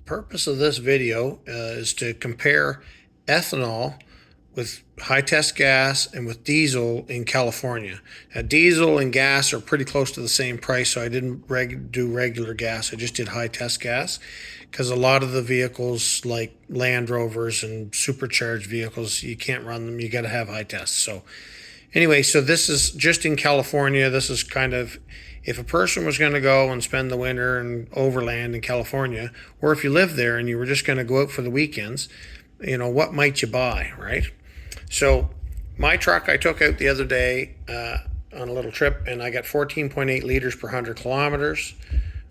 Purpose of this video is to compare ethanol with high test gas and with diesel in California. Now, diesel and gas are pretty close to the same price, so I didn't do regular gas. I just did high test gas because a lot of the vehicles like Land Rovers and supercharged vehicles, you can't run them. You got to have high tests. So anyway, so this is just in California. This is kind of if a person was going to go and spend the winter in Overland in California, or if you live there and you were just going to go out for the weekends, what might you buy, right? So my truck I took out the other day on a little trip, and I got 14.8 liters per 100 kilometers,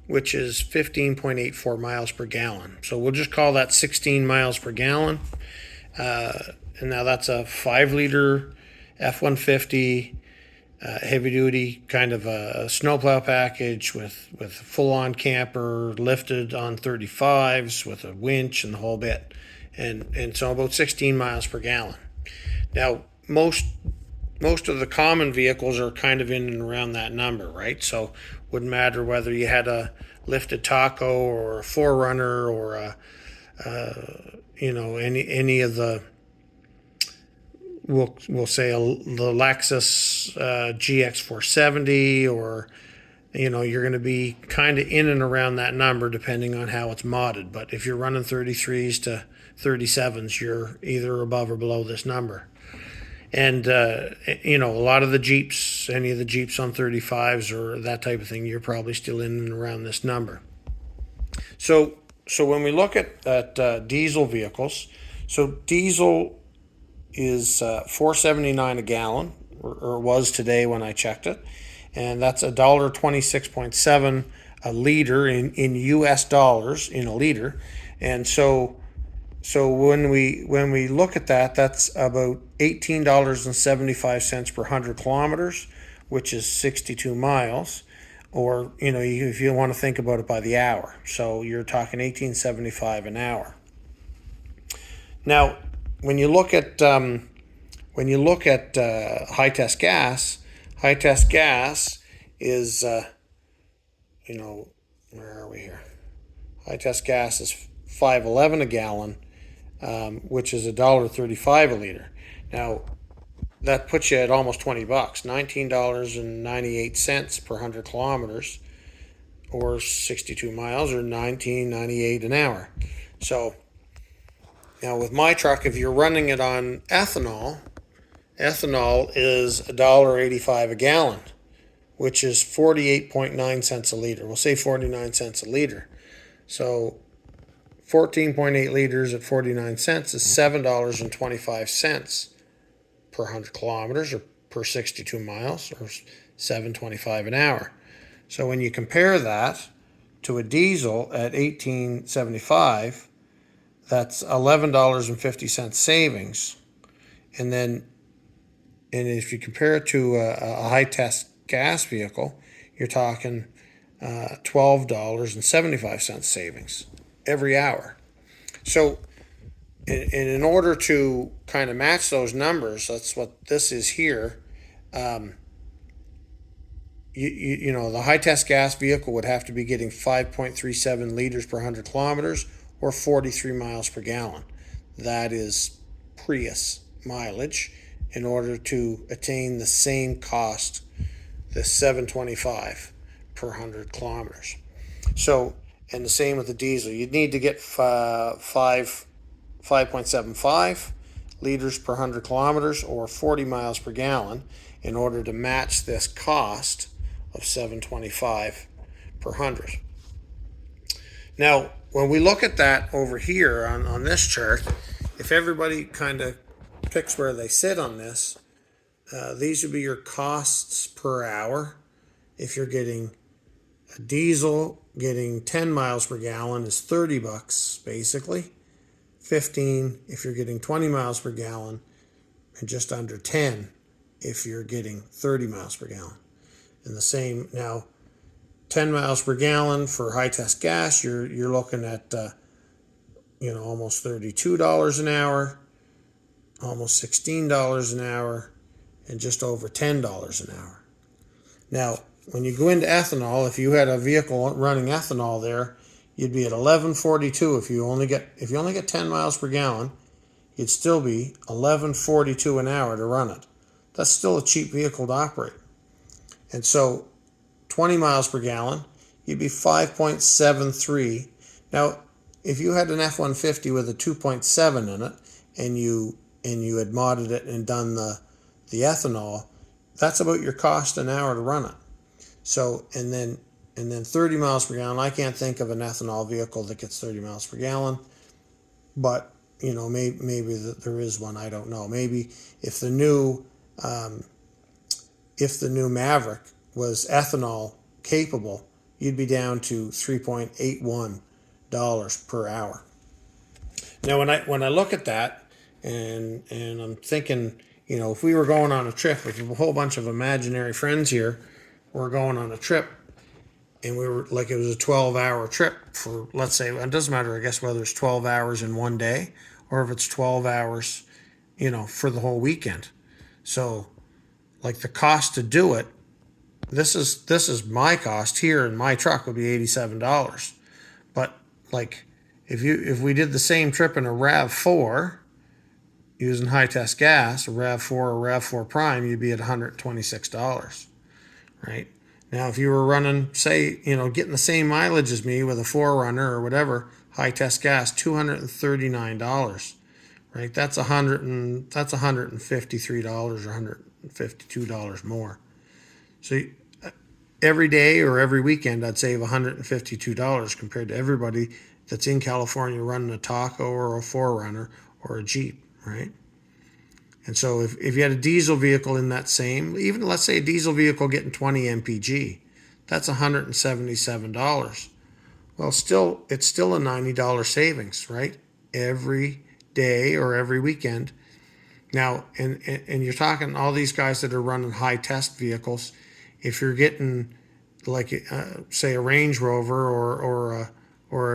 which is 15.84 miles per gallon. So we'll just call that 16 miles per gallon. And now that's a 5-liter F-150 heavy duty kind of a snowplow package with full-on camper, lifted on 35s with a winch and the whole bit, and so about 16 miles per gallon. Now most of the common vehicles are kind of in and around that number, right? So wouldn't matter whether you had a lifted Taco or a 4Runner or any of the, we'll say the Lexus GX470, or you're going to be kind of in and around that number depending on how it's modded. But if you're running 33s to 37s, you're either above or below this number. And a lot of the Jeeps, any of the Jeeps on 35s or that type of thing, you're probably still in and around this number. So when we look at diesel vehicles, so diesel is $4.79 a gallon, or was today when I checked it, and that's $1.26.7 a liter in US dollars in a liter. And so when we look at that, that's about $18.75 per 100 kilometers, which is 62 miles, or if you want to think about it by the hour. So you're talking $18.75 an hour. Now, when you look at high test gas is where are we here? High test gas is $5.11 a gallon, which is $1.35 a liter. Now that puts you at almost $20, $19.98 per 100 kilometers, or 62 miles, or $19.98 an hour. So now with my truck, if you're running it on ethanol is $1.85 a gallon, which is 48.9 cents a liter. We'll say 49 cents a liter. So 14.8 liters at 49 cents is $7.25 per 100 kilometers, or per 62 miles, or $7.25 an hour. So when you compare that to a diesel at $18.75, that's $11.50 savings. And if you compare it to a high test gas vehicle, you're talking $12.75 savings every hour. So in order to kind of match those numbers, that's what this is here. The high test gas vehicle would have to be getting 5.37 liters per 100 kilometers, or 43 miles per gallon. That is Prius mileage, in order to attain the same cost, the $7.25 per 100 kilometers. So, and the same with the diesel. You'd need to get 5.75 liters per 100 kilometers, or 40 miles per gallon, in order to match this cost of $7.25 per 100. Now, when we look at that over here on this chart, if everybody kind of picks where they sit on this, these would be your costs per hour. If you're getting a diesel, getting 10 miles per gallon is $30 basically. 15 if you're getting 20 miles per gallon, and just under 10 if you're getting 30 miles per gallon. And the same now, 10 miles per gallon for high test gas, you're looking at almost $32 an hour, almost $16 an hour, and just over $10 an hour. Now, when you go into ethanol, if you had a vehicle running ethanol there, you'd be at 1142. If you only get 10 miles per gallon, you'd still be 1142 an hour to run it. That's still a cheap vehicle to operate. And so 20 miles per gallon, you'd be 5.73. Now, if you had an F-150 with a 2.7 in it, and you had modded it and done the ethanol, that's about your cost an hour to run it. So, and then 30 miles per gallon, I can't think of an ethanol vehicle that gets 30 miles per gallon, but maybe there is one, I don't know. Maybe if the new Maverick was ethanol capable, you'd be down to $3.81 per hour. Now, when I look at that, and I'm thinking, if we were going on a trip with a whole bunch of imaginary friends here, we're going on a trip, and we were like, it was a 12-hour trip for, let's say, it doesn't matter, I guess, whether it's 12 hours in one day or if it's 12 hours, for the whole weekend. So, like, the cost to do it, this is my cost here in my truck would be $87. But like, if we did the same trip in a RAV4 using high test gas, a RAV4 or RAV4 Prime, you'd be at $126, right? Now, if you were running, say, getting the same mileage as me with a 4Runner or whatever, high test gas, $239, right? That's $153 or $152 more. So every day or every weekend, I'd save $152 compared to everybody that's in California running a Taco or a 4Runner or a Jeep, right? And so if you had a diesel vehicle in that same, even let's say a diesel vehicle getting 20 mpg, that's $177. Well, it's still a $90 savings, right? Every day or every weekend. Now, and you're talking all these guys that are running high test vehicles. If you're getting like say a Range Rover or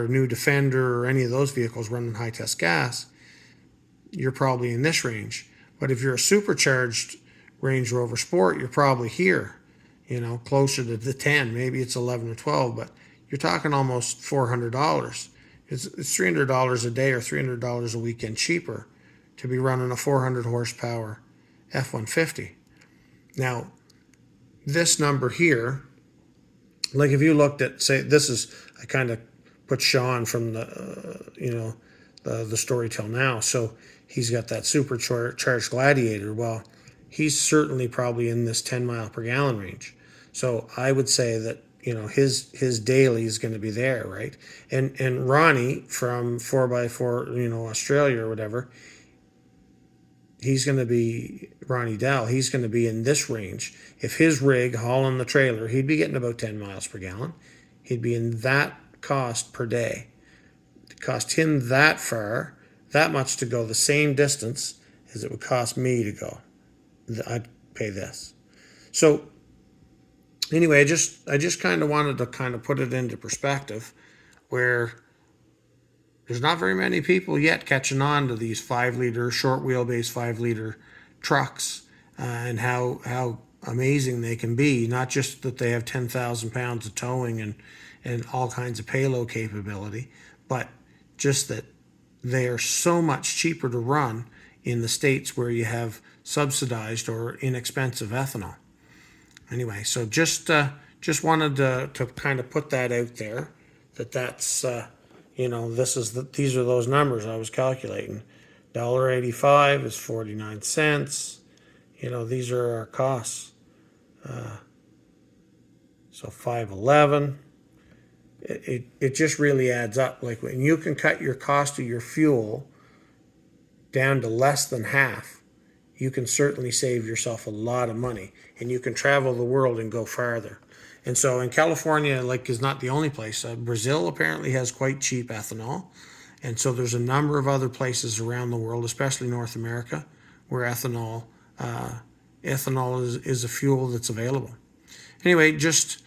a new Defender or any of those vehicles running high test gas, you're probably in this range. But if you're a supercharged Range Rover Sport, you're probably here, closer to the 10. Maybe it's 11 or 12, but you're talking almost $400. It's $300 a day or $300 a weekend cheaper to be running a 400 horsepower F-150. Now, this number here, like if you looked at, say, I kind of put Sean from the Storytell Now. So he's got that supercharged Gladiator. Well, he's certainly probably in this 10 mile per gallon range. So I would say that, his daily is going to be there, right? And Ronnie from 4x4, Australia or whatever, he's going to be, Ronnie Dow, he's going to be in this range. If his rig hauling the trailer, he'd be getting about 10 miles per gallon. He'd be in that cost per day. It cost him that much to go the same distance as it would cost me to go. I'd pay this. So anyway, I just kind of wanted to kind of put it into perspective where there's not very many people yet catching on to these 5-liter, short wheelbase 5-liter trucks and how amazing they can be. Not just that they have 10,000 pounds of towing and all kinds of payload capability, but just that they are so much cheaper to run in the states where you have subsidized or inexpensive ethanol. Anyway, so just wanted to kind of put that out there, that's these are those numbers I was calculating. $1.85 is 49 cents. These are our costs. So $5.11. It just really adds up. Like when you can cut your cost of your fuel down to less than half, you can certainly save yourself a lot of money, and you can travel the world and go farther. And so in California, is not the only place. Brazil apparently has quite cheap ethanol. And so there's a number of other places around the world, especially North America, where ethanol is a fuel that's available. Anyway, just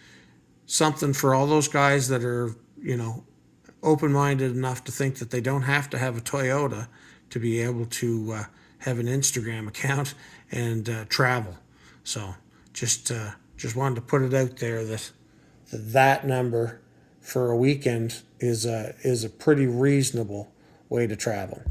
something for all those guys that are, open-minded enough to think that they don't have to have a Toyota to be able to have an Instagram account and travel. So just wanted to put it out there that number for a weekend is a pretty reasonable way to travel.